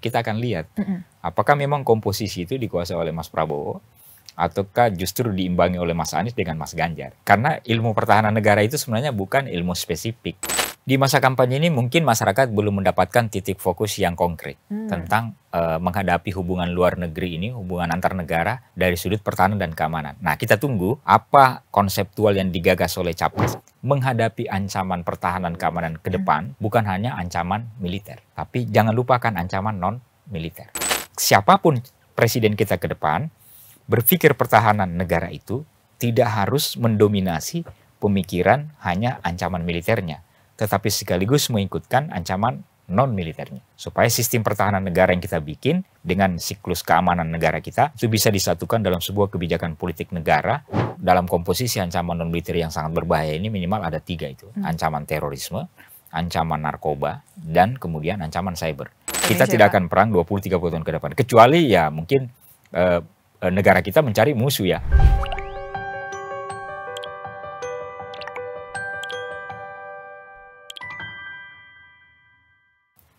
kita akan lihat apakah memang komposisi itu dikuasai oleh Mas Prabowo ataukah justru diimbangi oleh Mas Anies dengan Mas Ganjar. Karena ilmu pertahanan negara itu sebenarnya bukan ilmu spesifik. Di masa kampanye ini mungkin masyarakat belum mendapatkan titik fokus yang konkret tentang menghadapi hubungan luar negeri ini, hubungan antar negara dari sudut pertahanan dan keamanan. Nah, kita tunggu apa konseptual yang digagas oleh Capres menghadapi ancaman pertahanan keamanan ke depan, bukan hanya ancaman militer, tapi jangan lupakan ancaman non-militer. Siapapun presiden kita ke depan, berpikir pertahanan negara itu tidak harus mendominasi pemikiran hanya ancaman militernya, tetapi sekaligus mengikutkan ancaman non-militernya. Supaya sistem pertahanan negara yang kita bikin dengan siklus keamanan negara kita itu bisa disatukan dalam sebuah kebijakan politik negara. Dalam komposisi ancaman non-militer yang sangat berbahaya ini minimal ada 3 itu. Ancaman terorisme, ancaman narkoba, dan kemudian ancaman cyber. Kita tidak akan perang 20-30 tahun ke depan. Kecuali ya mungkin negara kita mencari musuh ya.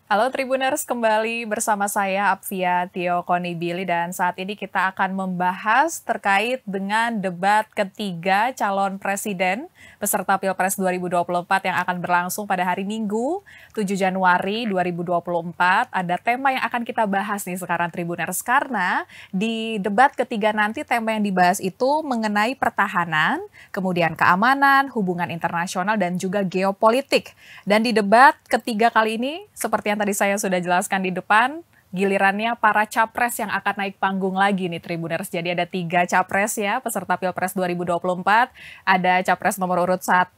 Halo Tribuners, kembali bersama saya Apvia Tio Konibili dan saat ini kita akan membahas terkait dengan debat ketiga calon presiden peserta Pilpres 2024 yang akan berlangsung pada hari Minggu 7 Januari 2024. Ada tema yang akan kita bahas nih sekarang Tribuners, karena di debat ketiga nanti tema yang dibahas itu mengenai pertahanan, kemudian keamanan, hubungan internasional dan juga geopolitik. Dan di debat ketiga kali ini seperti yang tadi saya sudah jelaskan di depan, gilirannya para capres yang akan naik panggung lagi nih Tribuners. Jadi ada 3 capres ya peserta Pilpres 2024. Ada capres nomor urut 1,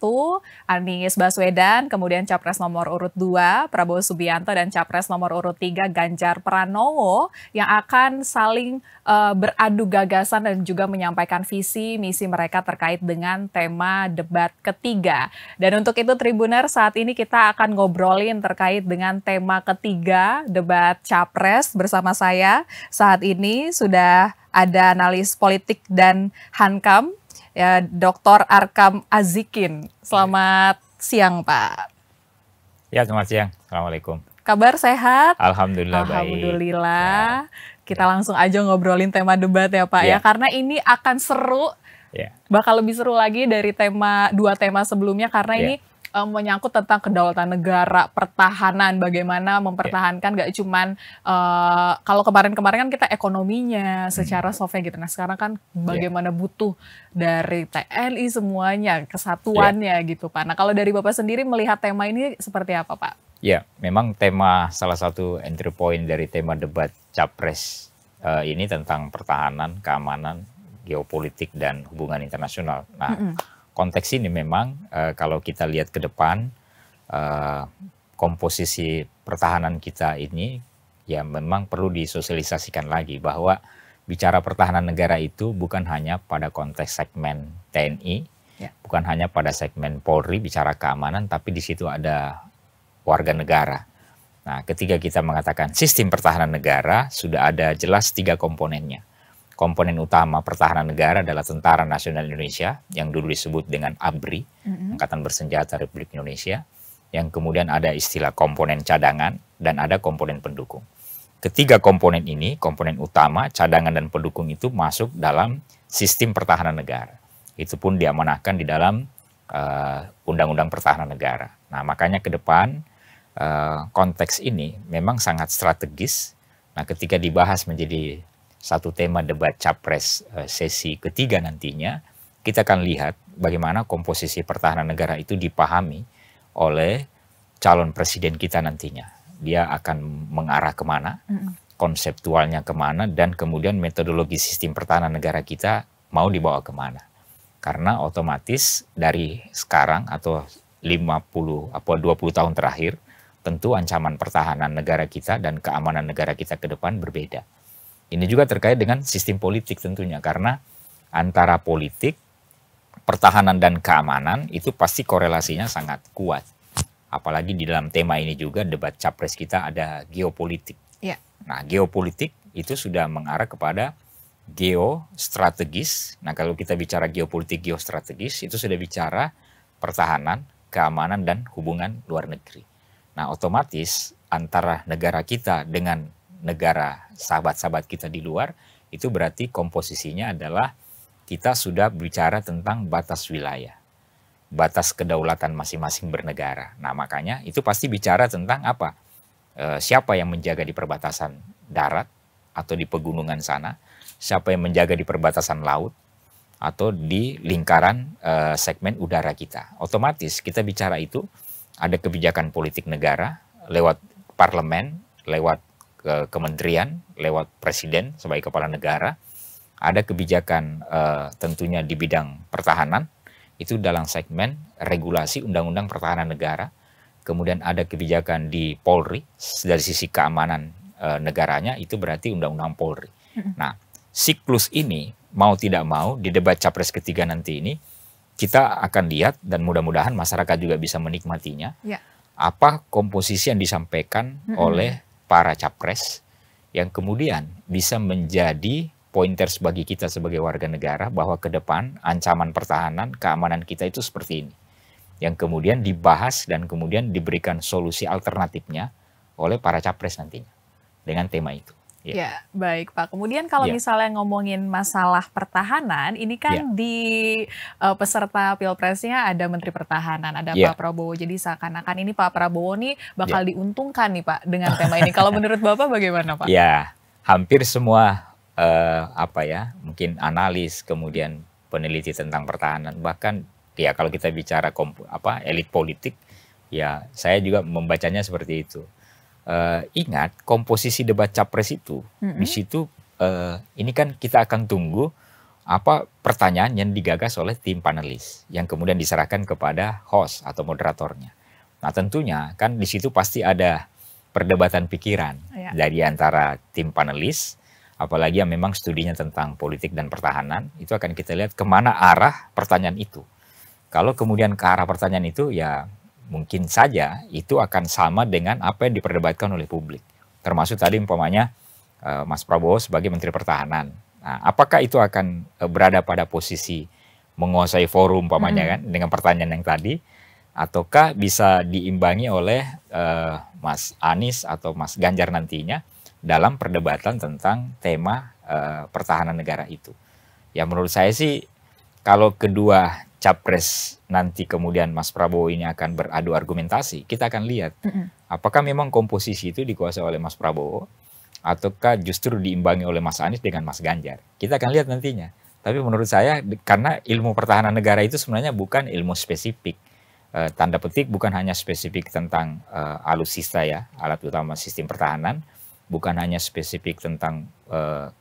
Anies Baswedan, kemudian capres nomor urut 2, Prabowo Subianto, dan capres nomor urut 3, Ganjar Pranowo, yang akan saling beradu gagasan dan juga menyampaikan visi misi mereka terkait dengan tema debat ketiga. Dan untuk itu Tribuners, saat ini kita akan ngobrolin terkait dengan tema ketiga debat capres bersama saya. Saat ini sudah ada analis politik dan Hankam, ya, Dr. Arkam Azikin. Selamat siang, Pak. Ya, selamat siang. Assalamualaikum. Kabar sehat? Alhamdulillah baik. Alhamdulillah. Kita langsung aja ngobrolin tema debat ya Pak ya, karena ini akan seru, bakal lebih seru lagi dari dua tema sebelumnya, karena ini menyangkut tentang kedaulatan negara, pertahanan, bagaimana mempertahankan gak cuman kalau kemarin-kemarin kan kita ekonominya secara softnya gitu. Nah sekarang kan bagaimana butuh dari TNI semuanya, kesatuannya gitu Pak. Nah kalau dari Bapak sendiri melihat tema ini seperti apa Pak? Ya, memang salah satu entry point dari tema debat Capres ini tentang pertahanan, keamanan, geopolitik, dan hubungan internasional. Nah, konteks ini memang kalau kita lihat ke depan, komposisi pertahanan kita ini ya memang perlu disosialisasikan lagi bahwa bicara pertahanan negara itu bukan hanya pada konteks segmen TNI, bukan hanya pada segmen Polri bicara keamanan, tapi di situ ada warga negara. Nah, ketika kita mengatakan sistem pertahanan negara, sudah ada jelas 3 komponennya. Komponen utama pertahanan negara adalah Tentara Nasional Indonesia, yang dulu disebut dengan ABRI, Angkatan Bersenjata Republik Indonesia, yang kemudian ada istilah komponen cadangan, dan ada komponen pendukung. Ketiga komponen ini, komponen utama, cadangan, dan pendukung itu masuk dalam sistem pertahanan negara. Itu pun diamanahkan di dalam Undang-Undang Pertahanan Negara. Nah, makanya ke depan, konteks ini memang sangat strategis. Nah, ketika dibahas menjadi satu tema debat capres sesi ketiga nantinya, kita akan lihat bagaimana komposisi pertahanan negara itu dipahami oleh calon presiden kita nantinya. Dia akan mengarah kemana, konseptualnya kemana, dan kemudian metodologi sistem pertahanan negara kita mau dibawa kemana. Karena otomatis dari sekarang atau 50 atau 20 tahun terakhir, tentu ancaman pertahanan negara kita dan keamanan negara kita ke depan berbeda. Ini juga terkait dengan sistem politik tentunya, karena antara politik, pertahanan, dan keamanan itu pasti korelasinya sangat kuat. Apalagi di dalam tema ini juga debat capres kita ada geopolitik. Nah, geopolitik itu sudah mengarah kepada geostrategis. Nah, kalau kita bicara geopolitik geostrategis, itu sudah bicara pertahanan, keamanan, dan hubungan luar negeri. Nah, otomatis antara negara kita dengan negara sahabat-sahabat kita di luar, itu berarti komposisinya adalah kita sudah bicara tentang batas wilayah, batas kedaulatan masing-masing bernegara. Nah makanya itu pasti bicara tentang apa? Siapa yang menjaga di perbatasan darat atau di pegunungan sana, siapa yang menjaga di perbatasan laut, atau di lingkaran segmen udara kita. Otomatis kita bicara itu ada kebijakan politik negara lewat parlemen, lewat kementerian, lewat presiden sebagai kepala negara. Ada kebijakan tentunya di bidang pertahanan, itu dalam segmen regulasi undang-undang pertahanan negara. Kemudian ada kebijakan di Polri, dari sisi keamanan negaranya, itu berarti undang-undang Polri. Nah, siklus ini mau tidak mau di debat Capres ketiga nanti ini, kita akan lihat dan mudah-mudahan masyarakat juga bisa menikmatinya, apa komposisi yang disampaikan oleh para Capres yang kemudian bisa menjadi pointers bagi kita sebagai warga negara bahwa ke depan ancaman pertahanan, keamanan kita itu seperti ini. Yang kemudian dibahas dan kemudian diberikan solusi alternatifnya oleh para Capres nantinya dengan tema itu. Ya, baik Pak. Kemudian kalau misalnya ngomongin masalah pertahanan, ini kan di peserta Pilpresnya ada Menteri Pertahanan, ada Pak Prabowo. Jadi seakan-akan ini Pak Prabowo nih bakal diuntungkan nih Pak dengan tema ini. Kalau menurut Bapak bagaimana Pak? Ya, hampir semua mungkin analis, kemudian peneliti tentang pertahanan, bahkan ya kalau kita bicara elit politik, ya saya juga membacanya seperti itu. Ingat komposisi debat Capres itu, di situ ini kan kita akan tunggu apa pertanyaan yang digagas oleh tim panelis yang kemudian diserahkan kepada host atau moderatornya. Nah tentunya kan di situ pasti ada perdebatan pikiran dari antara tim panelis, apalagi yang memang studinya tentang politik dan pertahanan, itu akan kita lihat kemana arah pertanyaan itu. Kalau kemudian ke arah pertanyaan itu, ya mungkin saja itu akan sama dengan apa yang diperdebatkan oleh publik. Termasuk tadi umpamanya Mas Prabowo sebagai Menteri Pertahanan. Nah, apakah itu akan berada pada posisi menguasai forum umpamanya kan dengan pertanyaan yang tadi, ataukah bisa diimbangi oleh Mas Anies atau Mas Ganjar nantinya dalam perdebatan tentang tema pertahanan negara itu. Ya menurut saya sih kalau kedua Capres nanti kemudian Mas Prabowo ini akan beradu argumentasi, kita akan lihat apakah memang komposisi itu dikuasai oleh Mas Prabowo ataukah justru diimbangi oleh Mas Anies dengan Mas Ganjar. Kita akan lihat nantinya. Tapi menurut saya karena ilmu pertahanan negara itu sebenarnya bukan ilmu spesifik. Tanda petik bukan hanya spesifik tentang alutsista ya, alat utama sistem pertahanan, bukan hanya spesifik tentang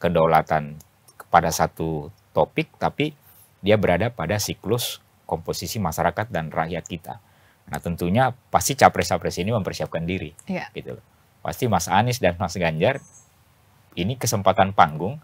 kedaulatan pada satu topik, tapi dia berada pada siklus komposisi masyarakat dan rakyat kita. Nah tentunya pasti capres-capres ini mempersiapkan diri, gitu loh. Pasti Mas Anies dan Mas Ganjar ini kesempatan panggung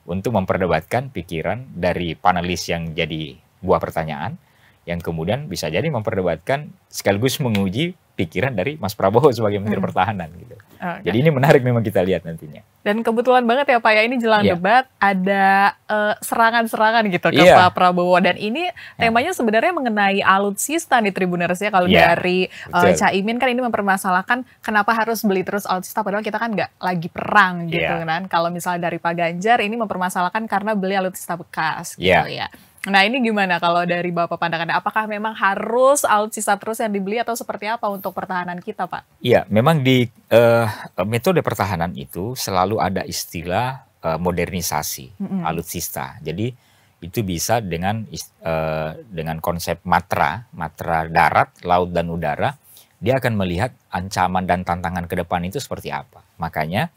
untuk memperdebatkan pikiran dari panelis yang jadi buah pertanyaan, yang kemudian bisa jadi memperdebatkan sekaligus menguji pikiran dari Mas Prabowo sebagai Menteri Pertahanan gitu. Jadi ini menarik memang kita lihat nantinya. Dan kebetulan banget ya Pak ya, ini jelang debat ada serangan-serangan gitu ke Pak Prabowo, dan ini temanya sebenarnya mengenai alutsista nih Tribuners ya. Kalau dari Caimin kan ini mempermasalahkan kenapa harus beli terus alutsista padahal kita kan nggak lagi perang gitu kan. Kalau misalnya dari Pak Ganjar ini mempermasalahkan karena beli alutsista bekas gitu ya. Nah ini gimana kalau dari Bapak pandangannya, apakah memang harus alutsista terus yang dibeli atau seperti apa untuk pertahanan kita Pak? Iya, memang di metode pertahanan itu selalu ada istilah modernisasi alutsista. Jadi itu bisa dengan konsep matra darat, laut dan udara, dia akan melihat ancaman dan tantangan ke depan itu seperti apa. Makanya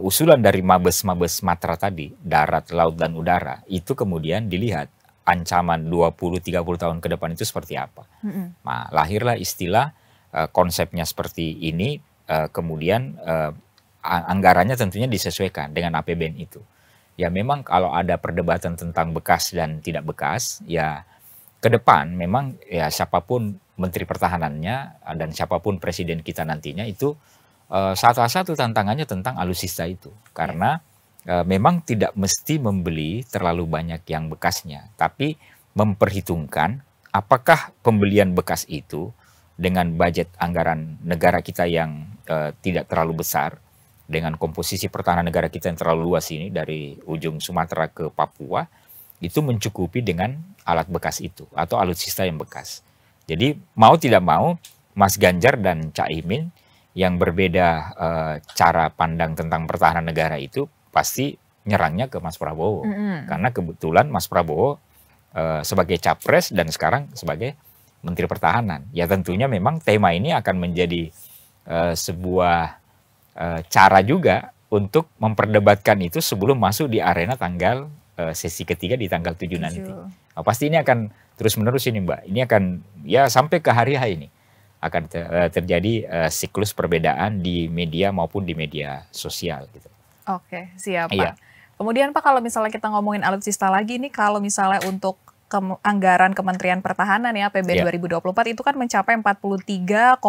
usulan dari mabes matra tadi, darat, laut dan udara, itu kemudian dilihat ancaman 20-30 tahun ke depan itu seperti apa. Nah, lahirlah istilah konsepnya seperti ini, kemudian anggarannya tentunya disesuaikan dengan APBN itu. Ya memang kalau ada perdebatan tentang bekas dan tidak bekas, ya ke depan memang ya siapapun Menteri Pertahanannya dan siapapun Presiden kita nantinya itu salah satu tantangannya tentang alutsista itu. Karena memang tidak mesti membeli terlalu banyak yang bekasnya, tapi memperhitungkan apakah pembelian bekas itu dengan budget anggaran negara kita yang tidak terlalu besar, dengan komposisi pertahanan negara kita yang terlalu luas ini dari ujung Sumatera ke Papua, itu mencukupi dengan alat bekas itu atau alutsista yang bekas. Jadi mau tidak mau Mas Ganjar dan Cak Imin yang berbeda cara pandang tentang pertahanan negara itu pasti nyerangnya ke Mas Prabowo. Karena kebetulan Mas Prabowo sebagai capres dan sekarang sebagai Menteri Pertahanan. Ya tentunya memang tema ini akan menjadi sebuah cara juga untuk memperdebatkan itu sebelum masuk di arena tanggal sesi ketiga di tanggal 7 nanti. Nah, pasti ini akan terus-menerus ini Mbak. Ini akan ya sampai ke hari H ini akan terjadi siklus perbedaan di media maupun di media sosial gitu. Oke, siap Pak. Kemudian Pak, kalau misalnya kita ngomongin alutsista lagi nih, kalau misalnya untuk anggaran Kementerian Pertahanan ya APBN 2024 itu kan mencapai 43,02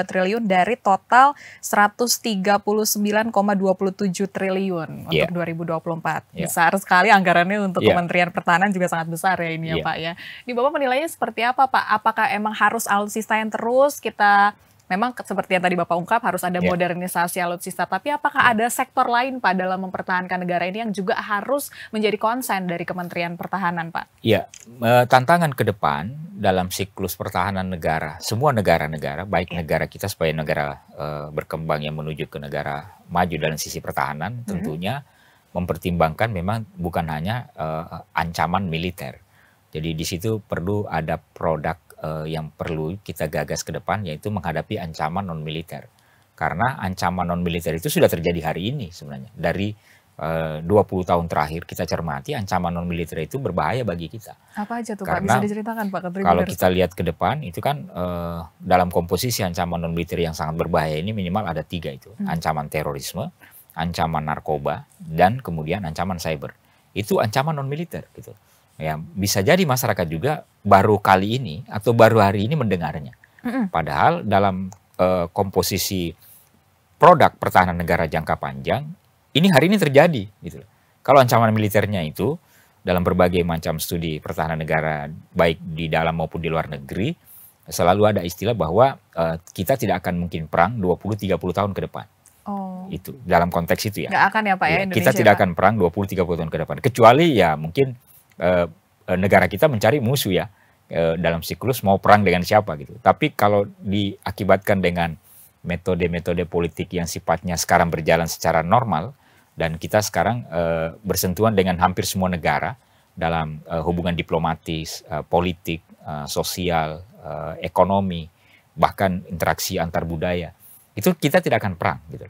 triliun dari total 139,27 triliun untuk 2024. Besar sekali anggarannya untuk Kementerian Pertahanan, juga sangat besar ya ini ya Pak ya. Ini Bapak menilainya seperti apa Pak? Apakah emang harus alutsista yang terus kita memang seperti yang tadi Bapak ungkap harus ada modernisasi alutsista, tapi apakah ada sektor lain Pak dalam mempertahankan negara ini yang juga harus menjadi konsen dari Kementerian Pertahanan Pak? Iya, tantangan ke depan dalam siklus pertahanan negara, semua negara-negara, baik negara kita sebagai negara berkembang yang menuju ke negara maju dalam sisi pertahanan, tentunya mempertimbangkan memang bukan hanya ancaman militer. Jadi di situ perlu ada produk yang perlu kita gagas ke depan, yaitu menghadapi ancaman non-militer. Karena ancaman non-militer itu sudah terjadi hari ini sebenarnya. Dari 20 tahun terakhir kita cermati, ancaman non-militer itu berbahaya bagi kita. Apa aja tuh Pak? Bisa diceritakan Pak? Kalau kita lihat ke depan, itu kan dalam komposisi ancaman non-militer yang sangat berbahaya ini minimal ada 3 itu. Ancaman terorisme, ancaman narkoba, dan kemudian ancaman cyber. Itu ancaman non-militer gitu. Ya, bisa jadi masyarakat juga baru kali ini atau baru hari ini mendengarnya. Padahal dalam komposisi produk pertahanan negara jangka panjang, ini hari ini terjadi. Gitu. Kalau ancaman militernya itu dalam berbagai macam studi pertahanan negara, baik di dalam maupun di luar negeri, selalu ada istilah bahwa kita tidak akan mungkin perang 20-30 tahun ke depan. Itu dalam konteks itu ya. Nggak akan ya Pak ya, Indonesia. Kita tidak akan perang 20-30 tahun ke depan. Kecuali ya mungkin negara kita mencari musuh ya dalam siklus mau perang dengan siapa gitu. Tapi kalau diakibatkan dengan metode-metode politik yang sifatnya sekarang berjalan secara normal dan kita sekarang bersentuhan dengan hampir semua negara dalam hubungan diplomatis, politik, sosial, ekonomi, bahkan interaksi antar budaya, itu kita tidak akan perang gitu.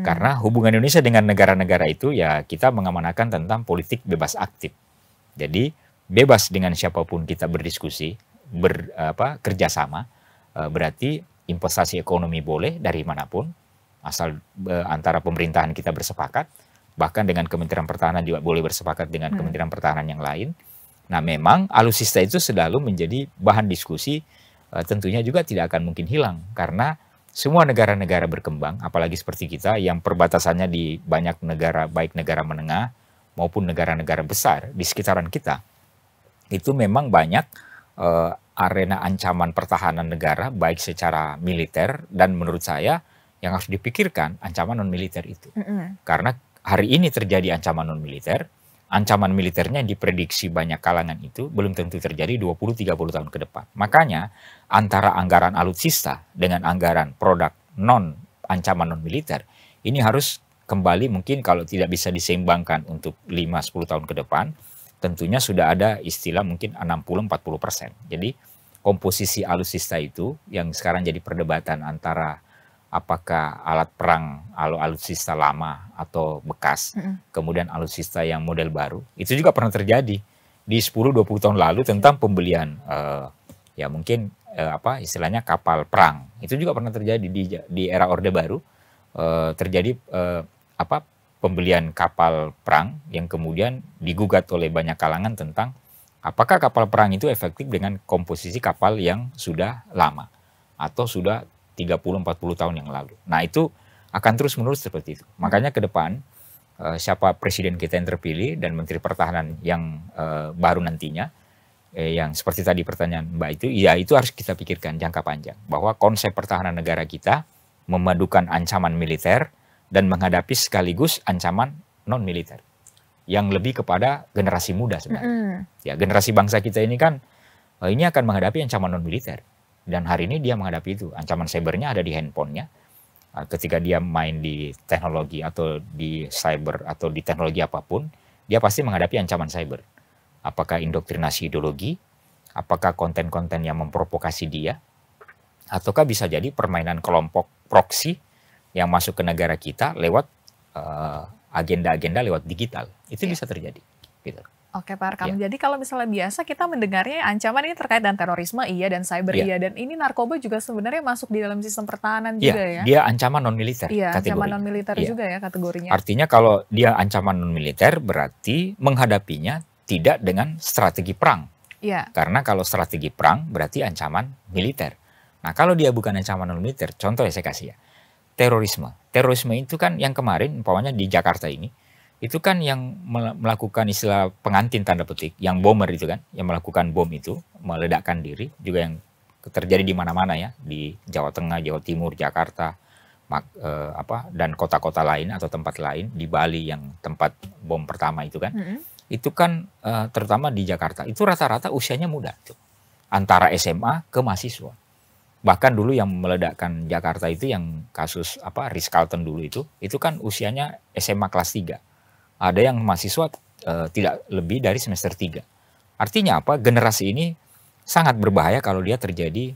Karena hubungan Indonesia dengan negara-negara itu ya kita mengamanakan tentang politik bebas aktif. Jadi bebas dengan siapapun kita berdiskusi, kerjasama, berarti investasi ekonomi boleh dari manapun, asal antara pemerintahan kita bersepakat, bahkan dengan Kementerian Pertahanan juga boleh bersepakat dengan Kementerian Pertahanan yang lain. Nah memang alutsista itu selalu menjadi bahan diskusi, tentunya juga tidak akan mungkin hilang, karena semua negara-negara berkembang, apalagi seperti kita yang perbatasannya di banyak negara, baik negara menengah, maupun negara-negara besar di sekitaran kita, itu memang banyak arena ancaman pertahanan negara, baik secara militer, dan menurut saya yang harus dipikirkan ancaman non-militer itu. Karena hari ini terjadi ancaman non-militer, ancaman militernya yang diprediksi banyak kalangan itu belum tentu terjadi 20-30 tahun ke depan. Makanya antara anggaran alutsista dengan anggaran produk ancaman non-militer, ini harus kembali mungkin kalau tidak bisa diseimbangkan untuk 5-10 tahun ke depan, tentunya sudah ada istilah mungkin 60-40%. Jadi komposisi alutsista itu yang sekarang jadi perdebatan antara apakah alat perang alutsista lama atau bekas, kemudian alutsista yang model baru, itu juga pernah terjadi di 10-20 tahun lalu tentang pembelian ya mungkin istilahnya kapal perang. Itu juga pernah terjadi di era Orde Baru, terjadi pembelian kapal perang yang kemudian digugat oleh banyak kalangan tentang apakah kapal perang itu efektif dengan komposisi kapal yang sudah lama atau sudah 30-40 tahun yang lalu. Nah itu akan terus-menerus seperti itu. Makanya ke depan siapa presiden kita yang terpilih dan Menteri Pertahanan yang baru nantinya, yang seperti tadi pertanyaan Mbak itu, ya itu harus kita pikirkan jangka panjang. Bahwa konsep pertahanan negara kita memadukan ancaman militer dan menghadapi sekaligus ancaman non-militer yang lebih kepada generasi muda sebenarnya. Ya, generasi bangsa kita ini kan ini akan menghadapi ancaman non-militer. Dan hari ini dia menghadapi itu. Ancaman cybernya ada di handphonenya. Ketika dia main di teknologi atau di cyber atau di teknologi apapun, dia pasti menghadapi ancaman cyber. Apakah indoktrinasi ideologi, apakah konten-konten yang memprovokasi dia, ataukah bisa jadi permainan kelompok proksi yang masuk ke negara kita lewat agenda-agenda lewat digital. Itu bisa terjadi. Gitu. Oke Pak Arkam, jadi kalau misalnya biasa kita mendengarnya ancaman ini terkait dengan terorisme iya dan cyber iya, dan ini narkoba juga sebenarnya masuk di dalam sistem pertahanan juga ya? Dia ancaman non-militer kategori. Ancaman non-militer juga ya kategorinya. Artinya kalau dia ancaman non-militer berarti menghadapinya tidak dengan strategi perang. Karena kalau strategi perang berarti ancaman militer. Nah kalau dia bukan ancaman non-militer, contoh ya saya kasih ya, terorisme. Terorisme itu kan yang kemarin umpamanya di Jakarta ini, itu kan yang melakukan istilah pengantin tanda petik, yang bomber itu kan, yang melakukan bom itu, meledakkan diri, juga yang terjadi di mana-mana ya, di Jawa Tengah, Jawa Timur, Jakarta, dan kota-kota lain atau tempat lain, di Bali yang tempat bom pertama itu kan, itu kan terutama di Jakarta, itu rata-rata usianya muda, tuh. Antara SMA ke mahasiswa. Bahkan dulu yang meledakkan Jakarta itu yang kasus Ritz-Carlton dulu itu kan usianya SMA kelas 3. Ada yang mahasiswa tidak lebih dari semester 3. Artinya apa? Generasi ini sangat berbahaya kalau dia terjadi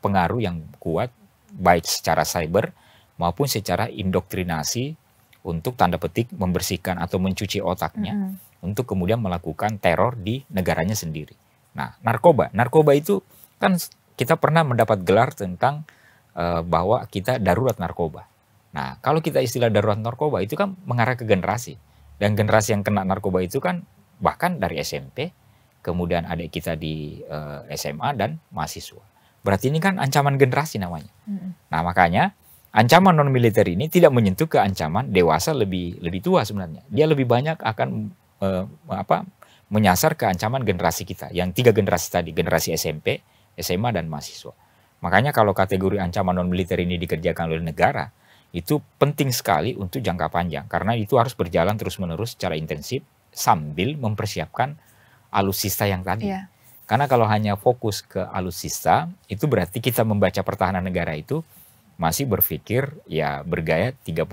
pengaruh yang kuat baik secara cyber maupun secara indoktrinasi untuk tanda petik membersihkan atau mencuci otaknya untuk kemudian melakukan teror di negaranya sendiri. Nah, narkoba itu kan kita pernah mendapat gelar tentang bahwa kita darurat narkoba. Nah, kalau kita istilah darurat narkoba itu kan mengarah ke generasi. Dan generasi yang kena narkoba itu kan bahkan dari SMP, kemudian adik kita di SMA dan mahasiswa. Berarti ini kan ancaman generasi namanya. Nah makanya ancaman non-militer ini tidak menyentuh ke ancaman dewasa lebih tua sebenarnya. Dia lebih banyak akan menyasar ke ancaman generasi kita. Yang 3 generasi tadi, generasi SMP, SMA, dan mahasiswa. Makanya kalau kategori ancaman non-militer ini dikerjakan oleh negara, itu penting sekali untuk jangka panjang karena itu harus berjalan terus-menerus secara intensif sambil mempersiapkan alutsista yang tadi. Karena kalau hanya fokus ke alutsista, itu berarti kita membaca pertahanan negara itu masih berpikir ya bergaya 30-40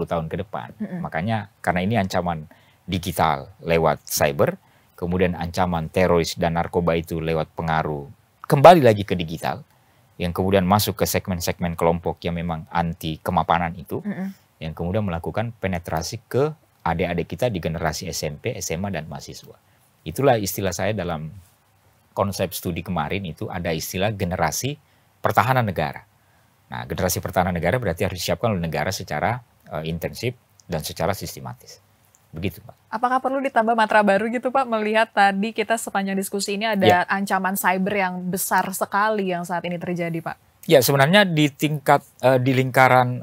tahun ke depan. Makanya karena ini ancaman digital lewat cyber, kemudian ancaman teroris dan narkoba itu lewat pengaruh kembali lagi ke digital, yang kemudian masuk ke segmen-segmen kelompok yang memang anti kemapanan itu, yang kemudian melakukan penetrasi ke adik-adik kita di generasi SMP, SMA, dan mahasiswa. Itulah istilah saya dalam konsep studi kemarin itu ada istilah generasi pertahanan negara. Nah, generasi pertahanan negara berarti harus disiapkan oleh negara secara intensif dan secara sistematis. Begitu, Pak. Apakah perlu ditambah matra baru gitu, Pak, melihat tadi kita sepanjang diskusi ini ada ancaman cyber yang besar sekali yang saat ini terjadi, Pak? Ya, sebenarnya di tingkat di lingkaran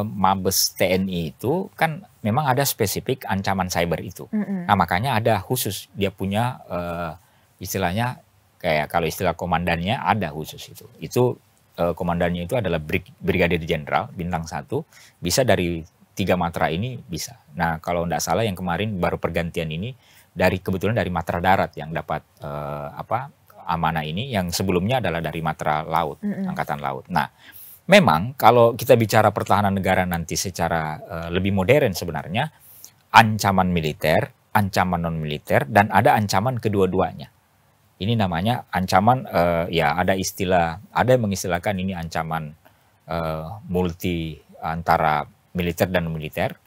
Mabes TNI itu kan memang ada spesifik ancaman cyber itu. Nah, makanya ada khusus dia punya istilahnya kayak kalau istilah komandannya ada khusus itu. Itu komandannya itu adalah Brigadir Jenderal bintang 1, bisa dari 3 matra ini bisa. Nah, kalau tidak salah yang kemarin baru pergantian ini kebetulan dari matra darat yang dapat amanah ini, yang sebelumnya adalah dari matra laut, angkatan laut. Nah, memang kalau kita bicara pertahanan negara nanti secara lebih modern sebenarnya, ancaman militer, ancaman non-militer, dan ada ancaman kedua-duanya. Ini namanya ancaman, ada yang mengistilahkan ini ancaman multi antara militer dan non-militer.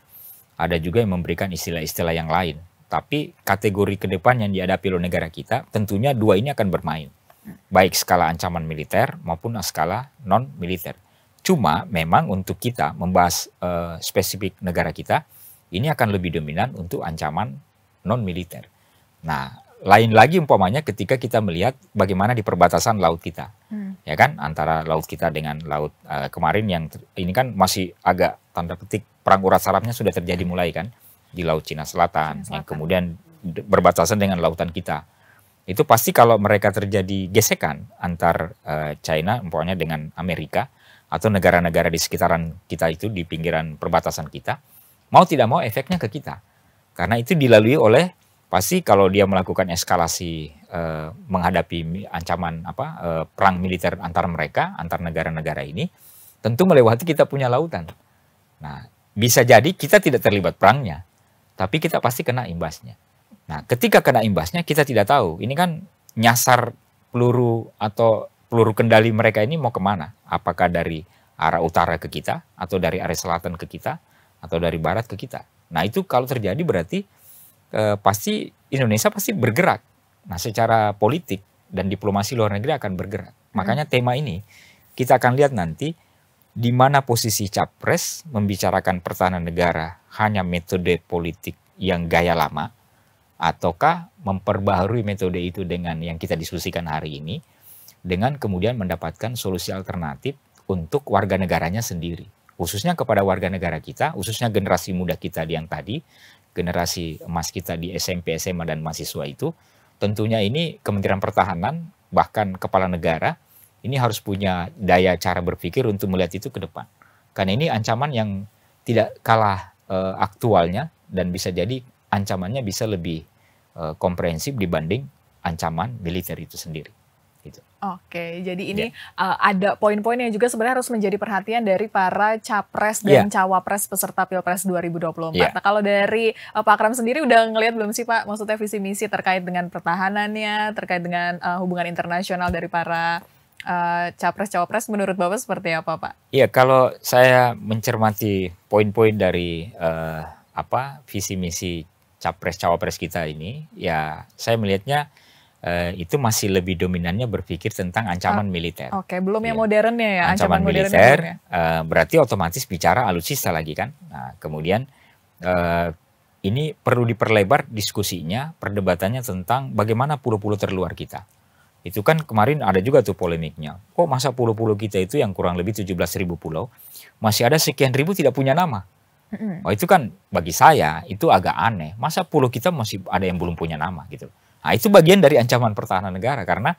Ada juga yang memberikan istilah-istilah yang lain. Tapi kategori ke depan yang dihadapi oleh negara kita, tentunya 2 ini akan bermain. Baik skala ancaman militer maupun skala non-militer. Cuma memang untuk kita membahas spesifik negara kita, ini akan lebih dominan untuk ancaman non-militer. Nah, lain lagi umpamanya ketika kita melihat bagaimana di perbatasan laut kita. Ya kan, antara laut kita dengan laut kemarin yang ini kan masih agak tanda petik perang urat sarafnya sudah terjadi mulai kan di Laut Cina Selatan, yang kemudian berbatasan dengan lautan kita. Itu pasti kalau mereka terjadi gesekan antar China umpamanya dengan Amerika, atau negara-negara di sekitaran kita itu, di pinggiran perbatasan kita, mau tidak mau efeknya ke kita. Karena itu dilalui oleh, pasti kalau dia melakukan eskalasi menghadapi ancaman perang militer antar mereka, antar negara-negara ini, tentu melewati kita punya lautan. Nah, bisa jadi kita tidak terlibat perangnya, tapi kita pasti kena imbasnya. Nah, ketika kena imbasnya kita tidak tahu, ini kan nyasar peluru atau peluru kendali mereka ini mau kemana? Apakah dari arah utara ke kita, atau dari arah selatan ke kita, atau dari barat ke kita? Nah, itu kalau terjadi berarti pasti Indonesia pasti bergerak. Nah, secara politik dan diplomasi luar negeri akan bergerak. Makanya tema ini kita akan lihat nanti di mana posisi Capres membicarakan pertahanan negara hanya metode politik yang gaya lama, ataukah memperbaharui metode itu dengan yang kita diskusikan hari ini, dengan kemudian mendapatkan solusi alternatif untuk warga negaranya sendiri. Khususnya kepada warga negara kita, khususnya generasi muda kita yang tadi, generasi emas kita di SMP, SMA, dan mahasiswa itu, tentunya ini Kementerian Pertahanan, bahkan Kepala Negara, ini harus punya daya cara berpikir untuk melihat itu ke depan. Karena ini ancaman yang tidak kalah aktualnya, dan bisa jadi ancamannya bisa lebih komprehensif dibanding ancaman militer itu sendiri. Gitu. Oke, jadi ini ada poin-poin yang juga sebenarnya harus menjadi perhatian dari para capres dan cawapres peserta Pilpres 2024. Nah, kalau dari Pak Akram sendiri udah ngelihat belum sih Pak, maksudnya visi misi terkait dengan pertahanannya, terkait dengan hubungan internasional dari para capres-cawapres, menurut Bapak seperti apa Pak? Iya, kalau saya mencermati poin-poin dari visi misi capres-cawapres kita ini, ya saya melihatnya itu masih lebih dominannya berpikir tentang ancaman militer. Oke, belum yang modernnya ya. Ancaman militer berarti otomatis bicara alutsista lagi kan. Nah, kemudian ini perlu diperlebar diskusinya, perdebatannya tentang bagaimana pulau-pulau terluar kita. Itu kan kemarin ada juga tuh polemiknya. Kok masa pulau-pulau kita itu yang kurang lebih 17.000 pulau, masih ada sekian ribu tidak punya nama. Oh, itu kan bagi saya itu agak aneh. Masa pulau kita masih ada yang belum punya nama gitu. Nah, itu bagian dari ancaman pertahanan negara, karena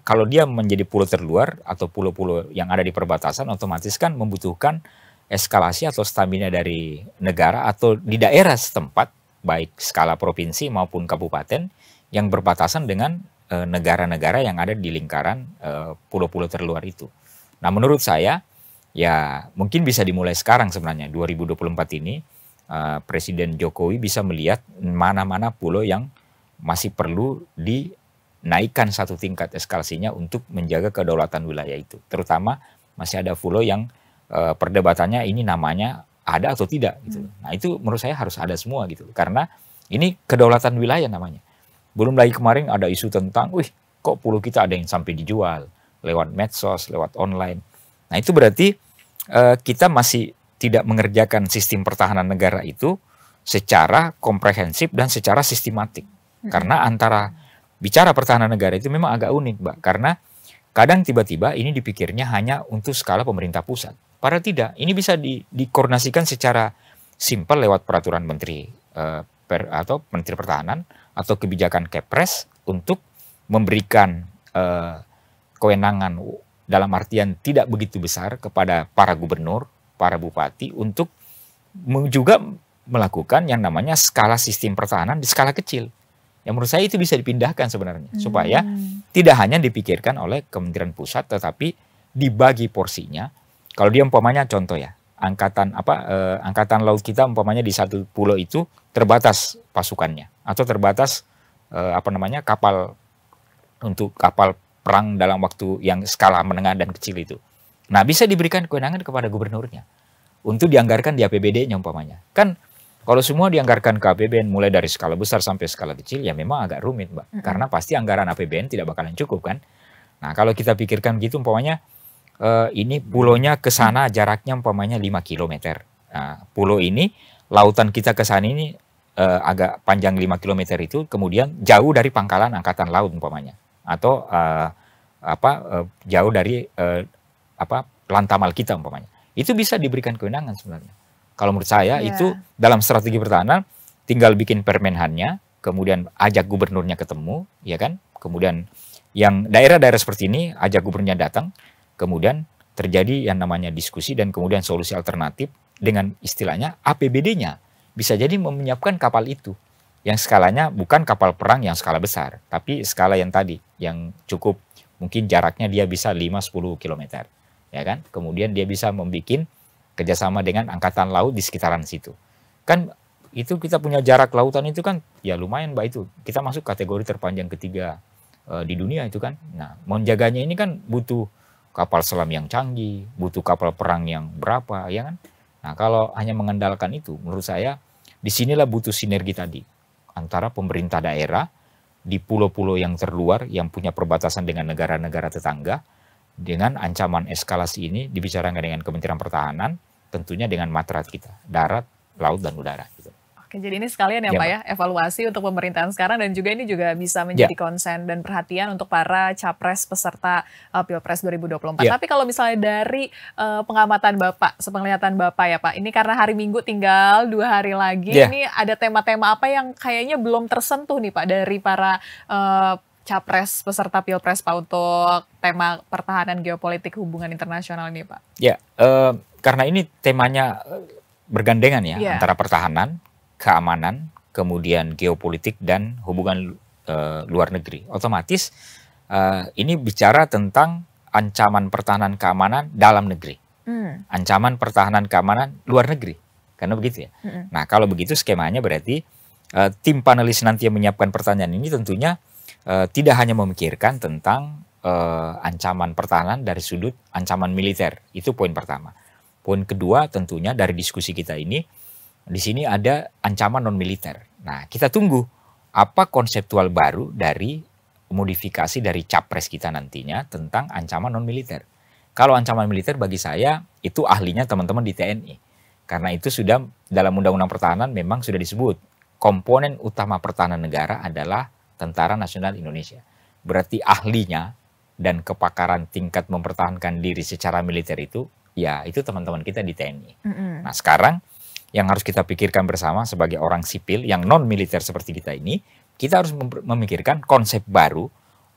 kalau dia menjadi pulau terluar atau pulau-pulau yang ada di perbatasan, otomatis kan membutuhkan eskalasi atau stamina dari negara atau di daerah setempat, baik skala provinsi maupun kabupaten yang berbatasan dengan negara-negara yang ada di lingkaran pulau-pulau terluar itu. Nah, menurut saya ya mungkin bisa dimulai sekarang sebenarnya 2024 ini Presiden Jokowi bisa melihat mana-mana pulau yang masih perlu dinaikkan satu tingkat eskalasinya untuk menjaga kedaulatan wilayah itu. Terutama masih ada pulau yang perdebatannya ini namanya ada atau tidak gitu. Nah, itu menurut saya harus ada semua gitu. Karena ini kedaulatan wilayah namanya. Belum lagi kemarin ada isu tentang, kok pulau kita ada yang sampai dijual lewat medsos, lewat online. Nah, itu berarti kita masih tidak mengerjakan sistem pertahanan negara itu secara komprehensif dan secara sistematik. Karena antara bicara pertahanan negara itu memang agak unik, Mbak. Karena kadang tiba-tiba ini dipikirnya hanya untuk skala pemerintah pusat. Padahal tidak, ini bisa dikoordinasikan secara simpel lewat peraturan menteri atau menteri pertahanan atau kebijakan Kepres untuk memberikan kewenangan dalam artian tidak begitu besar kepada para gubernur, para bupati untuk juga melakukan yang namanya skala sistem pertahanan di skala kecil. Yang menurut saya itu bisa dipindahkan sebenarnya supaya tidak hanya dipikirkan oleh Kementerian Pusat, tetapi dibagi porsinya. Kalau dia umpamanya contoh ya, angkatan laut kita umpamanya di satu pulau itu terbatas pasukannya atau terbatas kapal untuk kapal perang dalam waktu yang skala menengah dan kecil itu. Nah, bisa diberikan kewenangan kepada gubernurnya untuk dianggarkan di APBD-nya umpamanya. Kan kalau semua dianggarkan ke APBN mulai dari skala besar sampai skala kecil, ya memang agak rumit, Mbak. Karena pasti anggaran APBN tidak bakalan cukup kan. Nah, kalau kita pikirkan gitu umpamanya ini pulaunya ke sana jaraknya umpamanya 5 km. Nah, pulau ini, lautan kita ke sana ini agak panjang 5 km itu, kemudian jauh dari pangkalan angkatan laut umpamanya. Atau jauh dari lantamal kita umpamanya. Itu bisa diberikan kewenangan sebenarnya. Kalau menurut saya itu dalam strategi pertahanan tinggal bikin permenhannya, kemudian ajak gubernurnya ketemu, ya kan? Kemudian yang daerah-daerah seperti ini ajak gubernurnya datang, kemudian terjadi yang namanya diskusi dan kemudian solusi alternatif dengan istilahnya APBD-nya bisa jadi menyiapkan kapal itu yang skalanya bukan kapal perang yang skala besar, tapi skala yang tadi yang cukup mungkin jaraknya dia bisa 5-10 km, ya kan? Kemudian dia bisa membuat kerjasama dengan angkatan laut di sekitaran situ. Kan itu kita punya jarak lautan itu kan ya lumayan Mbak, itu kita masuk kategori terpanjang ketiga di dunia itu kan. Nah, menjaganya ini kan butuh kapal selam yang canggih, butuh kapal perang yang berapa, ya kan? Nah, kalau hanya mengandalkan itu, menurut saya disinilah butuh sinergi tadi antara pemerintah daerah di pulau-pulau yang terluar yang punya perbatasan dengan negara-negara tetangga, dengan ancaman eskalasi ini dibicarakan dengan Kementerian Pertahanan, tentunya dengan matrat kita, darat, laut, dan udara. Gitu. Oke, jadi ini sekalian ya Pak ya, evaluasi untuk pemerintahan sekarang dan juga ini juga bisa menjadi konsen dan perhatian untuk para capres peserta Pilpres 2024. Tapi kalau misalnya dari pengamatan Bapak, sepenglihatan Bapak ya Pak, ini karena hari Minggu tinggal 2 hari lagi, ini ada tema-tema apa yang kayaknya belum tersentuh nih Pak dari para capres peserta Pilpres Pak untuk tema pertahanan geopolitik hubungan internasional ini Pak? Ya, karena ini temanya bergandengan ya, antara pertahanan, keamanan, kemudian geopolitik dan hubungan luar negeri. Otomatis ini bicara tentang ancaman pertahanan keamanan dalam negeri, ancaman pertahanan keamanan luar negeri, karena begitu ya. Nah, kalau begitu skemanya berarti tim panelis nanti yang menyiapkan pertanyaan ini tentunya tidak hanya memikirkan tentang ancaman pertahanan dari sudut ancaman militer, itu poin pertama. Poin kedua tentunya dari diskusi kita ini, di sini ada ancaman non-militer. Nah, kita tunggu apa konseptual baru dari modifikasi dari capres kita nantinya tentang ancaman non-militer. Kalau ancaman militer bagi saya itu ahlinya teman-teman di TNI. Karena itu sudah dalam Undang-Undang Pertahanan memang sudah disebut komponen utama pertahanan negara adalah Tentara Nasional Indonesia. Berarti ahlinya dan kepakaran tingkat mempertahankan diri secara militer itu, ya itu teman-teman kita di TNI. Nah, sekarang yang harus kita pikirkan bersama sebagai orang sipil yang non-militer seperti kita ini, kita harus memikirkan konsep baru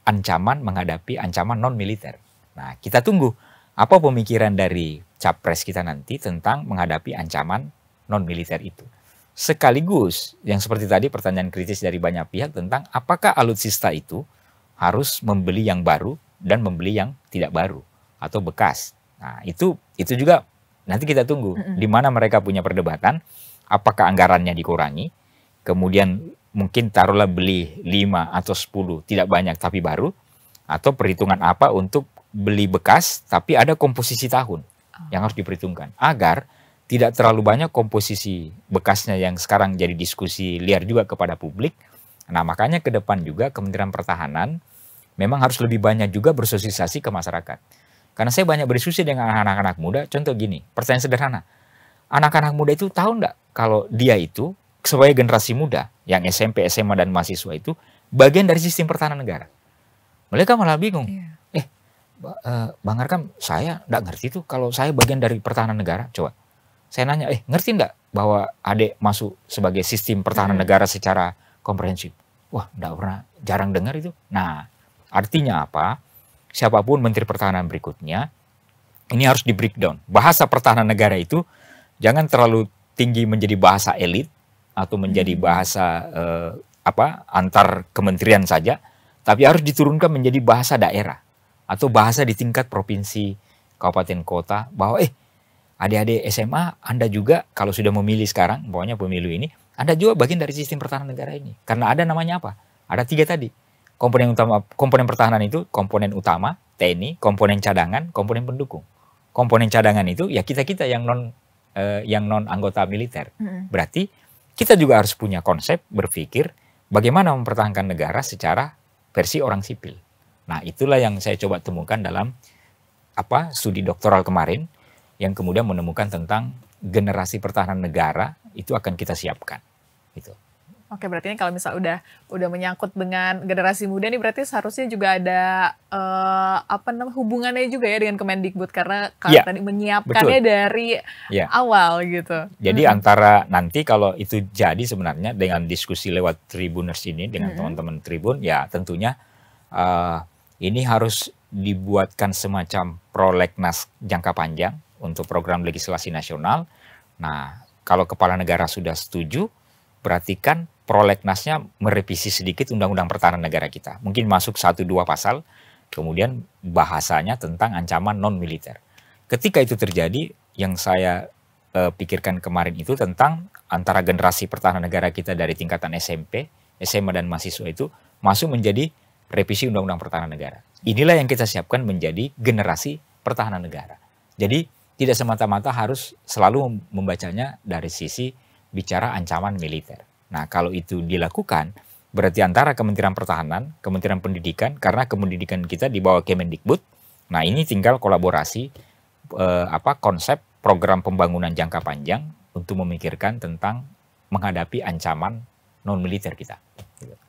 ancaman menghadapi ancaman non-militer. Nah, kita tunggu apa pemikiran dari capres kita nanti tentang menghadapi ancaman non-militer itu. Sekaligus, yang seperti tadi pertanyaan kritis dari banyak pihak tentang apakah alutsista itu harus membeli yang baru dan membeli yang tidak baru atau bekas. Nah, itu juga nanti kita tunggu di mana mereka punya perdebatan, apakah anggarannya dikurangi, kemudian mungkin taruhlah beli 5 atau 10, tidak banyak tapi baru, atau perhitungan apa untuk beli bekas tapi ada komposisi tahun yang harus diperhitungkan, agar tidak terlalu banyak komposisi bekasnya yang sekarang jadi diskusi liar juga kepada publik. Nah, makanya ke depan juga Kementerian Pertahanan memang harus lebih banyak juga bersosialisasi ke masyarakat. Karena saya banyak berdiskusi dengan anak-anak muda, contoh gini, pertanyaan sederhana. Anak-anak muda itu tahu nggak kalau dia itu sebagai generasi muda yang SMP, SMA, dan mahasiswa itu bagian dari sistem pertahanan negara. Mereka malah bingung. Bang Arkam, saya nggak ngerti tuh kalau saya bagian dari pertahanan negara. Coba, saya nanya, ngerti nggak bahwa adik masuk sebagai sistem pertahanan negara secara komprehensif? Wah, nggak pernah, jarang dengar itu. Nah, artinya apa? Siapapun Menteri Pertahanan berikutnya, ini harus di breakdown. Bahasa pertahanan negara itu jangan terlalu tinggi menjadi bahasa elit atau menjadi bahasa antar kementerian saja, tapi harus diturunkan menjadi bahasa daerah atau bahasa di tingkat provinsi, kabupaten, kota, bahwa adik-adik SMA Anda juga kalau sudah memilih sekarang, pokoknya pemilu ini, Anda juga bagian dari sistem pertahanan negara ini. Karena ada namanya apa? Ada 3 tadi. Komponen utama, komponen pertahanan itu komponen utama TNI, komponen cadangan, komponen pendukung. Komponen cadangan itu ya kita yang non anggota militer. Berarti kita juga harus punya konsep berpikir bagaimana mempertahankan negara secara versi orang sipil. Nah, itulah yang saya coba temukan dalam studi doktoral kemarin yang kemudian menemukan tentang generasi pertahanan negara itu akan kita siapkan. Gitu. Oke, berarti ini kalau misalnya udah menyangkut dengan generasi muda nih berarti seharusnya juga ada hubungannya juga ya dengan Kemendikbud, karena kalau tadi menyiapkannya dari awal gitu. Jadi antara nanti kalau itu jadi sebenarnya dengan diskusi lewat Tribuners ini dengan teman-teman Tribun, ya tentunya ini harus dibuatkan semacam prolegnas jangka panjang untuk program legislasi nasional. Nah, kalau kepala negara sudah setuju, berarti kan prolegnasnya merevisi sedikit Undang-Undang Pertahanan Negara kita. Mungkin masuk 1-2 pasal, kemudian bahasanya tentang ancaman non-militer. Ketika itu terjadi, yang saya pikirkan kemarin itu tentang antara generasi pertahanan negara kita dari tingkatan SMP, SMA dan mahasiswa itu masuk menjadi revisi Undang-Undang Pertahanan Negara. Inilah yang kita siapkan menjadi generasi pertahanan negara. Jadi tidak semata-mata harus selalu membacanya dari sisi bicara ancaman militer. Nah, kalau itu dilakukan, berarti antara Kementerian Pertahanan, Kementerian Pendidikan, karena pendidikan kita di bawah Kemendikbud, nah ini tinggal kolaborasi konsep program pembangunan jangka panjang untuk memikirkan tentang menghadapi ancaman non-militer kita.